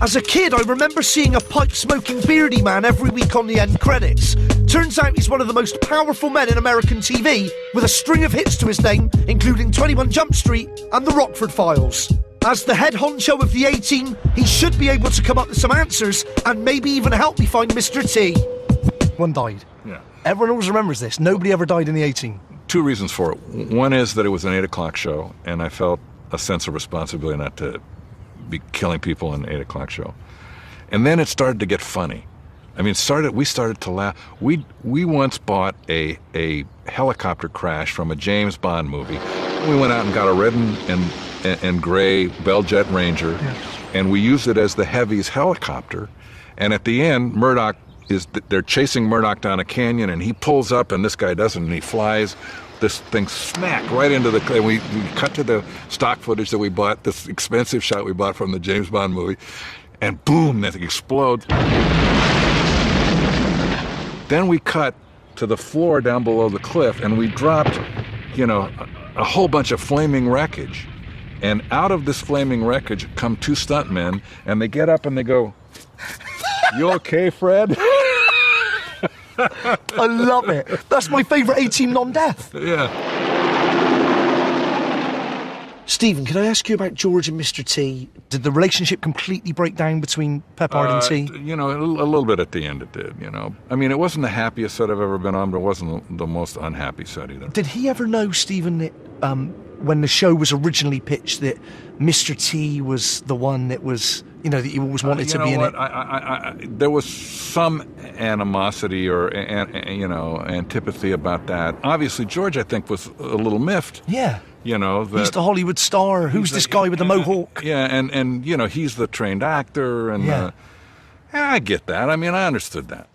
As a kid, I remember seeing a pipe-smoking beardy man every week on the end credits. Turns out he's one of the most powerful men in American TV, with a string of hits to his name, including 21 Jump Street and The Rockford Files. As the head honcho of the A-Team, he should be able to come up with some answers and maybe even help me find Mr. T. One died. Yeah. Everyone always remembers this. Nobody ever died in the A-Team. Two reasons for it. One is that it was an 8 o'clock show, and I felt a sense of responsibility not to be killing people in an 8 o'clock show. And then it started to get funny. I mean, we started to laugh. We once bought a helicopter crash from a James Bond movie. We went out and got a red and gray Bell Jet Ranger, and we used it as the heavies helicopter. And at the end, they're chasing Murdoch down a canyon, and he pulls up, and this guy doesn't, and he flies. This thing smack right into the clay. We cut to the stock footage that we bought, this expensive shot we bought from the James Bond movie, and boom, that thing explodes. Then we cut to the floor down below the cliff, and we dropped, a whole bunch of flaming wreckage. And out of this flaming wreckage come two stuntmen, and they get up and they go, "You okay, Fred?" I love it. That's my favourite A-Team non-death. Yeah. Stephen, can I ask you about George and Mr. T? Did the relationship completely break down between Peppard and T? A little bit at the end it did, I mean, it wasn't the happiest set I've ever been on, but it wasn't the most unhappy set either. Did he ever know, Stephen, that when the show was originally pitched, that Mr. T was the one that was, that you always wanted to be in it? There was some animosity or, antipathy about that. Obviously, George, I think, was a little miffed. Yeah. That he's the Hollywood star. Who's this guy with the mohawk? Yeah, and he's the trained actor, and I get that. I mean, I understood that.